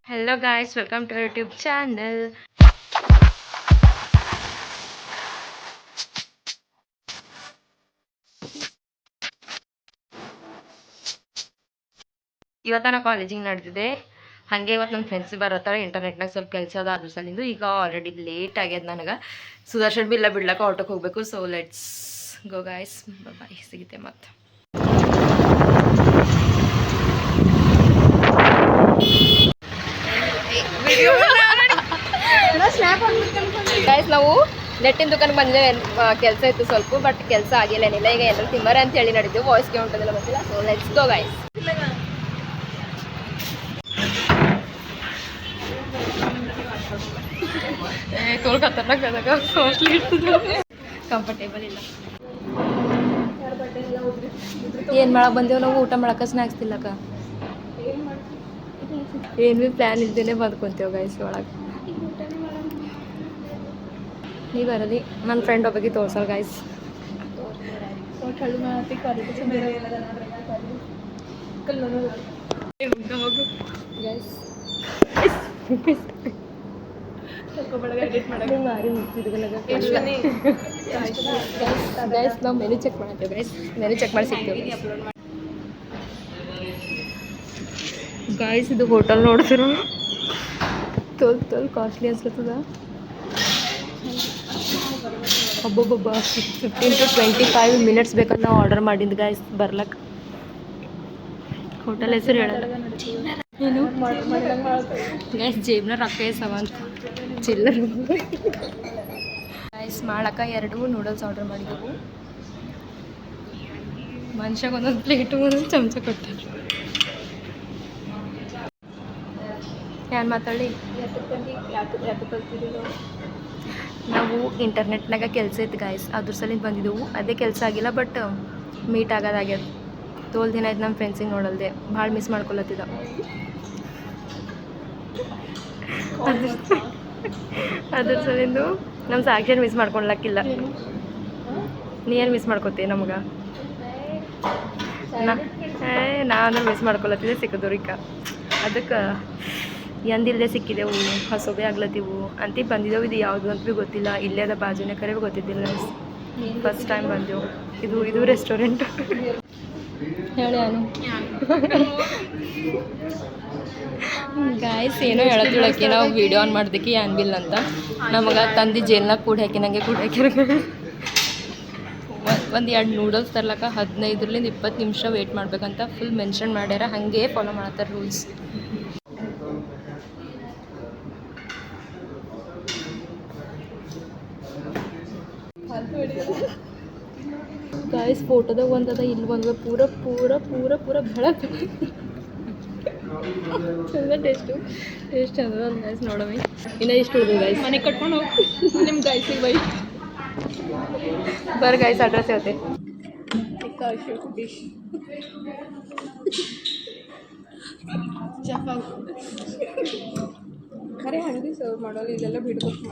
Hello guys, welcome to our YouTube channel. ಇವತ್ತು ನಾನು ಕಾಲೇಜಿಗೆ ನಡೆದಿದೆ. ಹಾಗೆ ಇವತ್ತು ನಮ್ಮ ಫ್ರೆಂಡ್ಸ್ ಬರತ್ತಾರೆ. ಇಂಟರ್ನೆಟ್ನಾಗ ಸ್ವಲ್ಪ ಕೆಲಸ ಅದ, ಅದ್ರ ಸಲಿಂದು ಈಗ ಆಲ್ರೆಡಿ ಲೇಟ್ ಆಗ್ಯದ ನನಗೆ. ಸುದರ್ಶನ್ ಬಿಲ್ಲ ಬಿಡ್ಲಕ್ಕೆ ಆಟೋಕ್ಕೆ ಹೋಗಬೇಕು. ಸೊ ಲೆಟ್ಸ್ ಗೋ ಗಾಯ್ಸ್, ಬಾಯ್, ಸಿಗುತ್ತೆ ಮತ್ತೆ. ಗೈಸ್, ನಾವು ನೆಟ್ಟಿನ ದುಕಾನ್ಗೆ ಬಂದ್ರೆ ಕೆಲಸ ಇತ್ತು ಸ್ವಲ್ಪ, ಬಟ್ ಕೆಲಸ ಆಗಿಲ್ಲ ಏನಿಲ್ಲ. ಈಗ ಎಲ್ಲರೂ ತಿಮ್ಮರ ಅಂತ ಹೇಳಿ ನಡೆದು ವಾಯ್ಸ್ಗೆ ಉಂಟದಲ್ಲ ಗೊತ್ತಿಲ್ಲ. So let's go guys. ತೋಲ್ ಖತರ್ನಾಕ್ ಅದಾಗ ಕಾಸ್ಟ್ಲಿ ಇರ್ತದೆ, ಕಂಫರ್ಟೇಬಲ್ ಇಲ್ಲ. ಏನು ಮಾಡಕ್ಕೆ ಬಂದೇವು ನಾವು? ಊಟ ಮಾಡಕ್ಕೆ ಸ್ನ್ಯಾಕ್ಸ್ ತಿನ್ನಕ ಏನು ಭೀ ಪ್ಲ್ಯಾನ್ ಇಲ್ದೇನೆ ಬಂದ್ಕೊಂತೇವೆ ಗೈಸ್ ಒಳಗೆ. ನೀ ಬರಲಿ, ನನ್ನ ಫ್ರೆಂಡ್ ಒಬ್ಬಗೆ ತೋರ್ಸಲ್ ಗೈಸ್. ಗೈಸ್ ನಾವು ಮೆನು ಚೆಕ್ ಮಾಡತ್ತೇವೆ ಗೈಸ್. ಮೆನು ಚೆಕ್ ಮಾಡಿ ಸಿಗ್ತೇವೆ ಗೈಸ್. ಇದು ಹೋಟೆಲ್ ನೋಡ್ತಿರೋ ತೋಲ್ ಕಾಸ್ಟ್ಲಿ ಅನ್ಸ್ಲತ್ತದ. ಒಬ್ಬೊಬ್ಬ 15 to 25 ಮಿನಿಟ್ಸ್ ಬೇಕಂತ ನಾವು ಆರ್ಡರ್ ಮಾಡಿದ್ದು ಗೈಸ್ ಬರ್ಲಕ್ಕೆ. ಹೋಟೆಲ್ ಹೆಸರು ಹೇಳಲ್ಲ ಏನು ಗೈಸ್. ಜೇಬ್ನ ರೊಕ್ಕ ಸವಂತ ಚಿಲ್ಲರ್ ಗೈಸ್. ಮಾಡಕ್ಕೆ 2 ನೂಡಲ್ಸ್ ಆರ್ಡರ್ ಮಾಡಿದ್ದೆವು. ಮನುಷ್ಯಗೆ ಒಂದೊಂದು ಪ್ಲೇಟು ಒಂದೊಂದು ಚಮಚ ಕೊಟ್ಟಾರೆ. ಏನು ಮಾತಾಡಿ? ನಾವು ಇಂಟರ್ನೆಟ್ನಾಗ ಕೆಲಸ ಇತ್ತು ಗಾಯ್ಸ್, ಅದ್ರ ಸಲಿಂದ ಬಂದಿದ್ದೆವು. ಅದೇ ಕೆಲಸ ಆಗಿಲ್ಲ, ಬಟ್ ಮೀಟ್ ಆಗೋದಾಗ್ಯದ. ತೋಲ್ ದಿನ ಆಯ್ತು ನಮ್ಮ ಫ್ರೆಂಡ್ಸಿಗೆ ನೋಡಲ್ದೆ. ಭಾಳ ಮಿಸ್ ಮಾಡ್ಕೊಳತ್ತಿದ್ದ. ಅದ್ರ ಸಲಿಂದು ನಮ್ಮ ಸಾಕ್ಷಿಯನ್ನು ಮಿಸ್ ಮಾಡ್ಕೊಳಕ್ಕಿಲ್ಲ. ನೀ ಏನು ಮಿಸ್ ಮಾಡ್ಕೊತೀವಿ ನಮ್ಗೆ? ನಾನು ಮಿಸ್ ಮಾಡ್ಕೊಳತ್ತಿದ್ದೆ ಸಿಕ್ಕದವ್ರಿಕ. ಅದಕ್ಕೆ ಎಂದಿಲ್ಲದೆ ಸಿಕ್ಕಿದೆವು, ಹೊಸಬೇ ಆಗ್ಲತ್ತೀವು ಅಂತ ಬಂದಿದ್ದೆವು. ಇದು ಯಾವುದು ಅಂತ ಭೀ ಗೊತ್ತಿಲ್ಲ. ಇಲ್ಲೇ ಅದ ಬಾಜುನೇ ಕರೆ ಗೊತ್ತಿದ್ದಿಲ್ಲ. ಫಸ್ಟ್ ಟೈಮ್ ಬಂದೆವು. ಇದು ರೆಸ್ಟೋರೆಂಟ್ ಹೇಳಿ ನಾನು ಗಾಯ್ಸ್. ಏನೋ ಹೇಳತ್ತಿಳಕ್ಕೆ ನಾವು ವಿಡಿಯೋ ಆನ್ ಮಾಡ್ದಕ್ಕೆ ಏನ್ಬಿಲ್ಲ ಅಂತ ನಮಗೆ ತಂದು ಜೇಲ್ನಾಗ ಕೂಡ ಹಾಕಿನಂಗೆ ಹಾಕಿರ. ಒಂದು 2 ನೂಡಲ್ಸ್ ತರ್ಲಕ್ಕ 15ರಿಂದ 20 ನಿಮಿಷ ವೆಯ್ಟ್ ಮಾಡ್ಬೇಕಂತ ಫುಲ್ ಮೆನ್ಷನ್ ಮಾಡ್ಯಾರ. ಹಾಗೆ ಫಾಲೋ ಮಾಡತ್ತಾರೆ ರೂಲ್ಸ್. ಗಾಯ್ಸ್ ಫೋಟೋದಾಗ ಒಂದದ, ಇಲ್ಲಿ ಒಂದು ಪೂರ ಪೂರ ಪೂರ ಪೂರ ಬೆಳಕು ಚಂದ. ಟೇಸ್ಟ್ ಚಂದ ಒಂದು ಗಾಯ್ಸ್. ನೋಡಮಿ ಇನ್ನೂ ಇಷ್ಟು ಉಳಿದು ಗಾಯ್ಸ್. ಮನೆಗೆ ಕಟ್ಕೊಂಡು ಹೋಗಿ ನಿಮ್ಮ ಗಾಯ್ಸಿಗೆ ಬೈ ಬರ್ ಗಾಯ್ಸ್. ಅಡ್ರೆಸ್ ಹೇಳ್ತೆ. ಖರೆ ಹಂಗೆ ಸರ್ವ್ ಮಾಡೋಲ್ಲ, ಇದೆಲ್ಲ ಬಿಡ್ಬೇಕು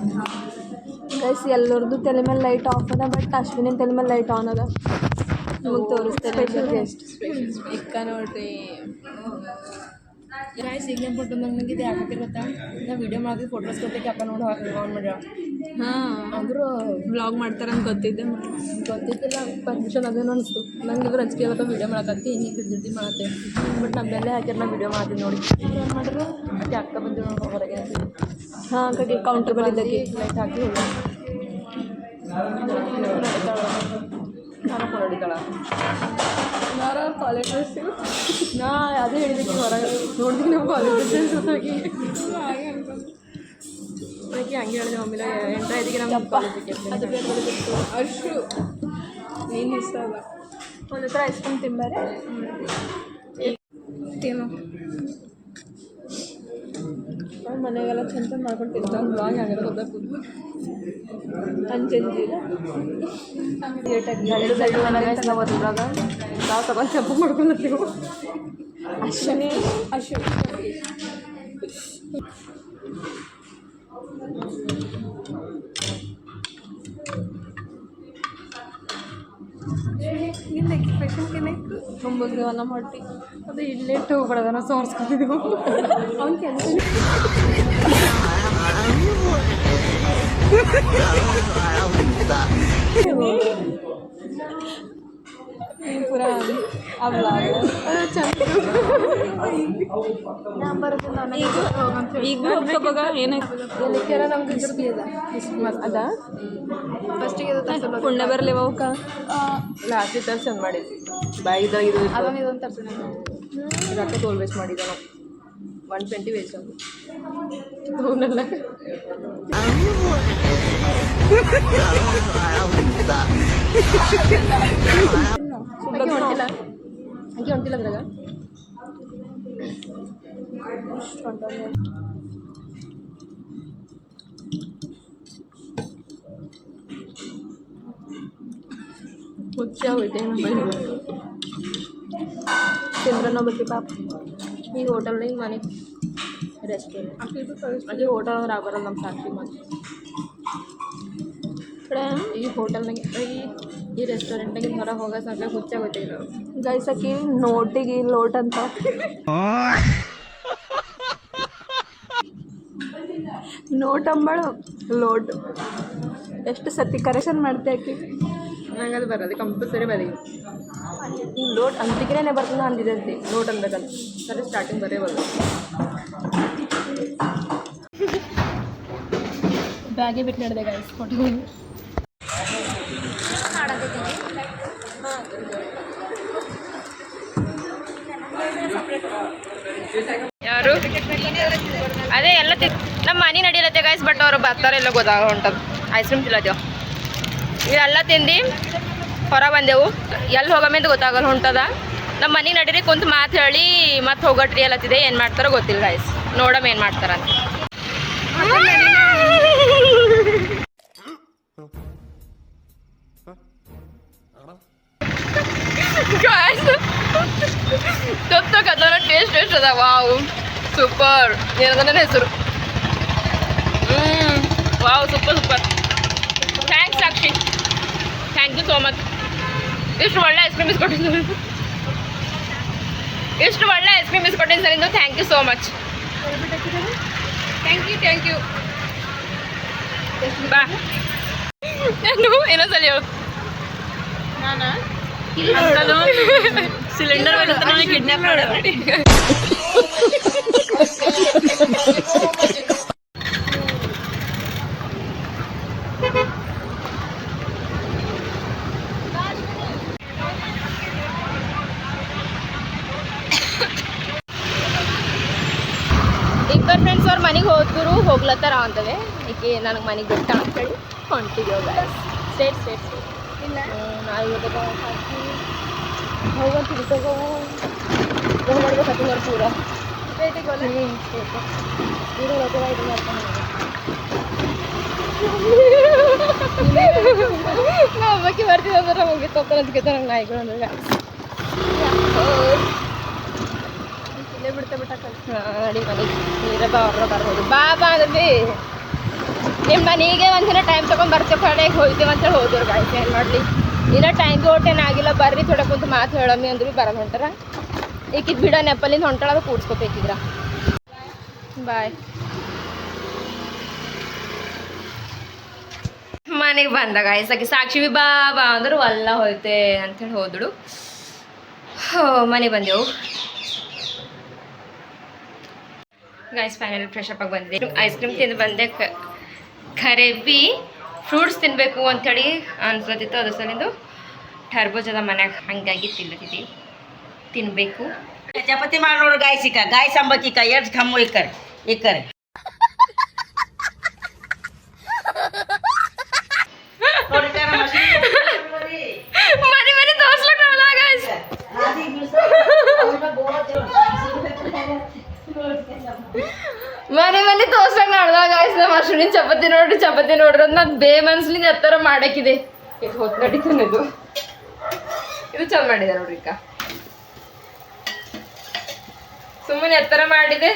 ಗೈಸ್. ಎಲ್ಲರದ್ದು ತಲೆ ಮೇಲೆ ಲೈಟ್ ಆಫ್ ಅದ, ಬಟ್ ಅಶ್ವಿನಿನ ತಲೆ ಮೇಲೆ ಲೈಟ್ ಆನ್ ಅದ. ನಿಮಗೆ ತೋರಿಸ್ತೇನೆ ಗೆಸ್ಟ್ ಇಕ್ಕ ನೋಡ್ರಿ ಗೈಸ್. ಈಗ ಫೋಟೋ ನನಗೆ ಇದು ಯಾಕೆ ಗೊತ್ತಾ? ನಾವು ವೀಡಿಯೋ ಮಾಡಿ ಫೋಟೋಸ್ ಕೊಟ್ಟಕ್ಕೆ ಅಪ್ಪ ನೋಡಿ ಆನ್ ಮಾಡ್ಯ. ಹಾಂ, ಅಂದರೂ ವ್ಲಾಗ್ ಮಾಡ್ತಾರೆ ಅಂತ ಗೊತ್ತಿದ್ದಿಲ್ಲ. ಪರ್ಮಿಷನ್ ಅದೇನು ಅನಿಸ್ತು ನಂಗೆ. ಇದ್ರ ಹಚ್ಕೆ ಇವತ್ತು ವೀಡಿಯೋ ಮಾಡಕತ್ತಿ ಇನ್ನೀಗ ಜಲ್ದಿ ಮಾಡತ್ತೆ, ಬಟ್ ನಮ್ಮೆಲ್ಲೇ ಹಾಕಿರ ನಾವು ವೀಡಿಯೋ ಮಾಡ್ತೀವಿ ನೋಡಿ. ಏನು ಮಾಡಿದ್ರು ಅದಕ್ಕೆ ಅಕ್ಕ ಬಂದು ನೋಡಿ ಹೊರಗೆ. ಹಾಂ, ಕಡೆ ಕೌಂಟರ್ ಬಳಿ ಇದ್ದಕ್ಕೆ ಲೈಟ್ ಹಾಕಿ ಹೋಗಿ ನಾನು ಹೊರಡಿದ್ದಾಳ. ಯಾರು ಕಾಲೇಜ್ ಡ್ರೆಸ್? ನಾ ಅದೇ ಹೇಳಿದ್ದಕ್ಕೆ ಹೊರಗೆ ನೋಡಿದ್ವಿ ನಾವು ಕಾಲೇಜ್ ಡ್ರೆಸ್ ಜೊತೆಗೆ ಅದಕ್ಕೆ ಹಂಗೆ ಹೇಳಿದೆ. ಮಮ್ಮಿಲ ಎಂಟ್ರ ಇದಕ್ಕೆ ನಮ್ಮ ಕಾಲೇಜಿಗೆ ಅದಕ್ಕೆ ಅಷ್ಟು ಏನು ಇಷ್ಟ ಅಲ್ಲ. ಒಂದು ಹತ್ರ ಐಸ್ ಕ್ರೀಮ್ ತಿಂಬಾರೆ ಏನು ಮನೆಗೆಲ್ಲ ಚಂದ ಚಂದ ಮಾಡ್ಕೊಂಡು ತಿಂತಾರೆ. ಬ್ಲಾಗ್ ಆಗಲ್ಲ ಹೋಗ್ಬೇಕು ಅಂಜಂಜಿ ನಾವು ಅದ್ರಾಗ ನಾವು ತಗೊಂಡು ಚೆಂಪ ಮಾಡ್ಕೊಂಡ್ತೀವಿ. ಅಶ್ವಿನಿ ಇಲ್ಲ ಪೇಷಂಟ್ಗೆ ತುಂಬಿದ್ವಿ ನಮ್ಮ ಹೊಟ್ಟಿ ಅದು ಇಲ್ಲೇಟ್ಟು ಹೋಗ್ಬಿಡೋದ ನಾವು ಸೋರ್ಸ್ಕೊತಿದ್ದೆವು ಅವ್ನು ಕೆಲಸ ಪೂರ ಅವಲ್ಲ ಈಗ ಹೋಗ್ತವಾಗ ಏನಾಯ್ತು ನಮ್ಗೆ ಇದ್ರದ್ದು ಅದ ಅದ ಫಸ್ಟಿಗೆ ಪುಣ್ಯ ಬರಲಿ ಅವಕ್ಕ ಲಾಸ್ಟ್ ಇದ್ದಾಗ ಚಂದ ಮಾಡಿದ್ವಿ ಬಾಯಿದಾಗ ಇದು ಇದೊಂದು ತಪ್ಪು ರೊಕ್ಕ ತೋಲ್ ವೇಸ್ಟ್ ಮಾಡಿದ್ದ ನಾವು 120 ವೇಸ್ಟ್ ಅದು ತೋನಲ್ಲ ಹೊಂಟಿಲ್ಲ ಹಾಗೆ ಹೊಂಟಿಲ್ಲ ಅದ್ರಾಗ ಹುಚ್ಚ ಹೋಯ್ತೆ ತಿಂದ್ರನೋ ಬಿಟ್ಟು ಪಾಪ ಈ ಹೋಟೆಲ್ನಾಗ ಮನೆ ರೆಸ್ಟೋರೆಂಟ್ ಅದೇ ಹೋಟೆಲ್ ಅಂದ್ರೆ ಆಗಬಾರಲ್ಲ ನಮ್ಮ ಸಾಕ್ಷಿ ಮತ್ತೆ ಈ ಹೋಟೆಲ್ನಾಗ ಈ ರೆಸ್ಟೋರೆಂಟ್ನಾಗ ಹೊರಗೆ ಹೋಗೋ ಸಾಕಾಗಿ ಹುಚ್ಚಾಗೋಯ್ತೆ ನಾವು ಗೈಸಕ್ಕಿ ನೋಟಿಗೆ ಲೋಟ್ ಅಂತ ನೋಟ್ ಅಂಬಳು ಲೋಟ್ ಎಷ್ಟು ಸತಿ ಕರೆಕ್ಷನ್ ಮಾಡ್ತೆ ಆಕಿ ನಂಗೆ ಅದು ಬರೋದು ಕಂಪಲ್ಸರಿ ಬರೀ ಈ ಲೋಟ್ ಅಂತಿಕೇನೆ ಬರ್ತದ ಅಂದಿದಂತೆ ಲೋಟ್ ಅನ್ಬೇಕಂತ ಸರಿ ಸ್ಟಾರ್ಟಿಂಗ್ ಬರೇ ಬರೋದು ಬ್ಯಾಗೆ ಬಿಟ್ಟು ನಡೆದೆ ಗೈಸ್ ಕೊಟ್ಟು ಯಾರು ಅದೇ ಎಲ್ಲ ನಮ್ಮ ಮನೆ ನಡಿಲತ್ತೆ ಗೈಸ್ ಬಟ್ ಅವ್ರು ಬರ್ತಾರೆ ಎಲ್ಲ ಗೊತ್ತಾಗ ಹೊಂಟದು ಐಸ್ ಕ್ರೀಮ್ ತಿಲ್ಲತ್ತೇವು ಇವೆಲ್ಲ ತಿಂದು ಹೊರ ಬಂದೆವು ಎಲ್ಲಿ ಹೋಗಮೇಂತ ಗೊತ್ತಾಗಲ್ಲ ಹೊಂಟದ ನಮ್ಮ ಮನೆ ನಡೀರಿ ಕುಂತು ಮಾತು ಹೇಳಿ ಮತ್ತೆ ಹೋಗಟ್ರಿ ಎಲ್ಲತ್ತಿದೆ ಏನು ಮಾಡ್ತಾರೋ ಗೊತ್ತಿಲ್ಲ ಗೈಸ್ ನೋಡಮ್ ಏನು ಮಾಡ್ತಾರಂತ ಕತ್ತಲ ಟೇಸ್ಟ್ ಅದ ವಾವ್ ಸೂಪರ್ ಏನದ ನನ್ನ ಹೆಸರು wow super thanks Sakshi thank you so much ಇಷ್ಟು ಒಳ್ಳೆ ಐಸ್ ಕ್ರೀಮ್ ಇಸ್ಕೊಟ್ಟಿದ್ದು ಸರಿಂದ thank you so much thank you ಬಾ ನಾನು ಏನೊಂದ್ಸಲಿ ಹೇಳು ನಾನು ಸಿಲಿಂಡರ್ ಮೇಲೆ ನನಗೆ ಕಿಡ್ನಾಪ್ ಮಾಡಿ ಇಬ್ಬರು ಫ್ರೆಂಡ್ಸ್ ಅವ್ರ ಮನೆಗೆ ಹೋದ್ರು ಹೋಗ್ಲತ್ತಾರ ಅಂತವೆ ಈಕೆ ನನಗೆ ಮನೆಗೆ ಬಿಟ್ಟ ಅಂತೇಳಿ ಹೊಂಟಿದ್ದೇವೆ ಸ್ಟೇಟ್ ಇಲ್ಲ ನಾವು ಹಾಕಿ ಹೋಗಂತ ತಗೋ ಮಾಡ್ಬೇಕು ಪೂರ ನಾ ಹಬ್ಬಕ್ಕೆ ಬರ್ತೀವಿ ಅಂದ್ರೆ ಹೋಗಿತ್ತು ಅದಕ್ಕೆ ನಂಗೆ ನಾಯಿಗಳು ಅಂದ್ರೆ ಇಲ್ಲೇ ಬಿಡ್ತಾ ನಡಿ ಮನೆಗೆ ನೀರ ಬರ್ಬೋದು ಬಾ ಅಂದ್ರೆ ನಿಮ್ಮ ಮನೆಗೆ ಒಂದಿನ ಟೈಮ್ ತೊಗೊಂಡು ಬರ್ತೀವಿ ಕಡೆಗೆ ಹೋಗ್ತೀವಿ ಅಂತೇಳಿ ಹೋದವ್ರು ಗಾಯ್ತು ಏನು ಮಾಡಲಿ ಇನ್ನ ಟೈಮ್ ಓಟೇನಾಗಿಲ್ಲ ಬರ್ರಿ ಥೋಡೆ ಕುಂತು ಮಾತು ಹೇಳಮ್ಮಿ ಅಂದ್ರೆ ಭೀ ಬರೋದು ಹೊಂಟಾರ ಈಕಿದ್ ಬಿಡ ನೆಪ್ಪಲಿಂದ ಹೊಂಟಾಳ ಅದು ಕೂಡ್ಸ್ಕೊಬೇಕಿದ್ರ ಬಾಯ್ ಮನೆಗೆ ಬಂದಾಗ ಆಯ್ಸಾಕಿ ಸಾಕ್ಷಿ ಬಿ ಬಾ ಅಂದ್ರೆ ಅಲ್ಲ ಹೋಯ್ತೆ ಅಂಥೇಳಿ ಹೋದಳು ಮನೆಗೆ ಬಂದೆವು ಗೈಸ್ ಫೈನಲ್ ಫ್ರೆಶ್ ಅಪ್ ಆಗಿ ಬಂದಿದ್ದೆ ಐಸ್ ಕ್ರೀಮ್ ತಿಂದು ಬಂದೆ ಖರೆ ಬಿ ಫ್ರೂಟ್ಸ್ ತಿನ್ನಬೇಕು ಅಂಥೇಳಿ ಅನ್ಸತ್ತಿತ್ತು ಅದ್ರ ಸಲಿಂದು ಟರ್ಬೂಜ್ ಅದ ಮನ್ಯಾಗ ಹಂಗಾಗಿ ತಿನ್ನತ್ತಿದ್ದೀವಿ ತಿನ್ನಬೇಕು ಚಪಾತಿ ಮಾಡಿ ನೋಡು ಗಾಯ ಸಿಕ್ಕ ಗಾಯ ಸಂಬತ್ತಿಕ ಎಷ್ಟು ಕಮ್ಮು ಇಕ್ಕರೆ ಮನೆ ತೋರ್ಸ್ಲಕ್ ಗೈಸ್ ಮನೆ ತೋರ್ಸಕ್ ನೋಡ್ದ ಗಾಯ್ಸ್ ನಮ್ಮ ಅಶ್ವಿನಿ ಚಪಾತಿ ನೋಡ್ರಿ ಅದು ನಾನು ಬೇ ಮನ್ಸ್ಲಿಂದ ಎತ್ತರ ಮಾಡಕ್ಕಿದೆ ಇದು ಹೊತ್ತು ನಡೀತಾನದು ಇದು ಚಂದ ಮಾಡಿದೆ ನೋಡ್ರಿ ಅಕ್ಕ ಸುಮ್ಮನೆ ಎತ್ತರ ಮಾಡಿದೆ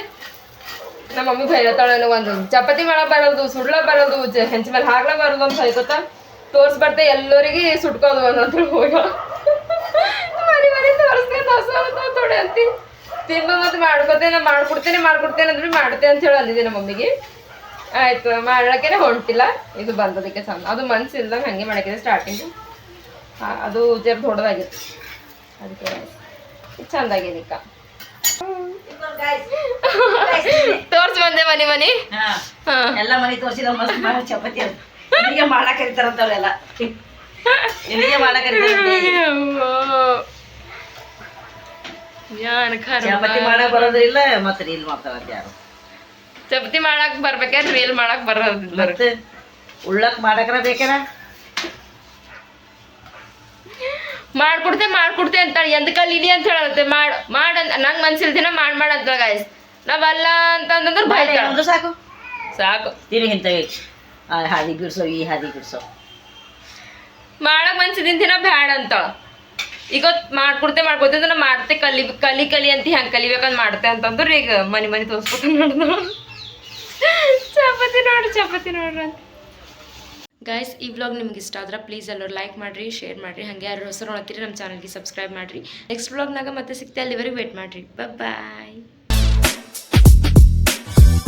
ನಮ್ಮ ಮಮ್ಮಿ ಬೈರತಾಳ ಒಂದು ಚಪಾತಿ ಮಾಡಕ್ ಬರೋದು ಸುಡ್ಲ ಬರೋದು ಹೆಂಚ ಮೇಲೆ ಹಾಕ್ಲ ಬರೋದು ಅಂತ ಹೇಳ್ಕೊತ ತೋರ್ಸ್ಬರ್ತೆ ಎಲ್ಲರಿಗೆ ಸುಟ್ಕೋದು ಅಂತ ಹೋಗ ಥೋಡೆ ಅಂತಿ ತಿಂಬ ಮತ್ತೆ ಮಾಡ್ಕೊತೇನೆ ಮಾಡ್ಕೊಡ್ತೇನೆ ಅಂದ್ರೆ ಮಾಡ್ತೆ ಅಂತ ಹೇಳಿ ಅಂದಿದ್ದೆ ನಮ್ಮ ಮಮ್ಮಿಗೆ. ಆಯ್ತು ಮಾಡ್ಲಕ್ಕೇನೆ ಹೊಂಟಿಲ್ಲ, ಇದು ಬಂದದಕ್ಕೆ ಚಂದ. ಅದು ಮನ್ಸಿಲ್ದಂಗೆ ಹಂಗೆ ಮಾಡಕ್ಕಿದೆ ಸ್ಟಾರ್ಟಿಂಗು. ಅದು ಜರ ದೊಡ್ಡದಾಗಿತ್ತು, ಅದಕ್ಕೆ ಚಂದ ಆಗಿದೆ. ಈಗ ತೋರ್ಸ್ ಬಂದೆ ಮನಿ ಎಲ್ಲ ಮನೆ ತೋರಿಸಿದ ಮಸ್ತ್ ಮಾಡಿ ಚಪಾತಿ ಅದು ಎಲ್ಲಿಗೆ ಮಾಡಕ್ ಕರಿತಾರಂತವ್ರೆಲ್ಲ, ಎಲ್ಲಿಗೆ ಮಾಡಕ್ ಚಪಾತಿ ಮಾಡಕ್ ಬರೋದಿಲ್ಲ ಮತ್ತೆ ರೀಲ್ ಮಾಡ್ತಾರಂತ ಯಾರು. ಚಪಾತಿ ಮಾಡಕ್ ಬರ್ಬೇಕಾದ್ರೆ ರೀಲ್ ಮಾಡಕ್ ಬರೋದಿಲ್ಲ, ಮತ್ತೆ ಉಳ್ಳಕ್ ಮಾಡಕ್ರ ಬೇಕಾರ ಮಾಡ್ಕೊಡ್ತೆ ಅಂತಾಳೆ. ಎಂದ ಕಲೀಲಿ ಅಂತ ಹೇಳತ್ತೆ. ನಂಗೆ ಮನ್ಸಿಲ್ದಿನ ಮಾಡ್ ಅಂತ ಗಾಯ್ಸ್. ನಾವಲ್ಲ ಅಂತಂದ್ರೆ ಬಾಯ್ತಾಳ. ಸಾಕು ತಿರುಗಿ ಹಾದಿ ಬಿಡ್ಸೋ ಈ ಹಾದಿ ಬಿಡ್ಸೋ ಮಾಡಕ್ ಮನ್ಸಿದಿಂದಿನ ಬ್ಯಾಡ ಅಂತ. ಈಗ ಮಾಡ್ಕೊಡ್ತೆ ಅಂದ್ರೆ ನಾ ಮಾಡ್ತೆ ಕಲಿ ಅಂತ ಹೆಂಗೆ ಕಲಿಬೇಕಂತ ಮಾಡ್ತೆ ಅಂತಂದ್ರೆ ಈಗ ಮನೆ ತೋರಿಸ್ಕೊತ ನೋಡ್ದ ಚಪಾತಿ ನೋಡ್ರಿ ಅಂತ. ಗೈಸ್, ಈ ವ್ಲಾಗ್ ನಿಮ್ಗೆ ಇಷ್ಟ ಆದ್ರೆ ಪ್ಲೀಸ್ ಎಲ್ಲರೂ ಲೈಕ್ ಮಾಡಿರಿ, ಶೇರ್ ಮಾಡಿರಿ. ಹಾಗೆ ಯಾರು ಹೊಸರು ನೋಡ್ತೀರಿ ನಮ್ಮ ಚಾನಲ್ಗೆ ಸಬ್ಸ್ಕ್ರೈಬ್ ಮಾಡಿರಿ. ನೆಕ್ಸ್ಟ್ ವ್ಲಾಗ್ನಾಗ ಮತ್ತೆ ಸಿಗ್ತಾ, ಅಲ್ಲಿವರೆಗೆ ವೇಟ್ ಮಾಡಿರಿ. ಬಾಯ್.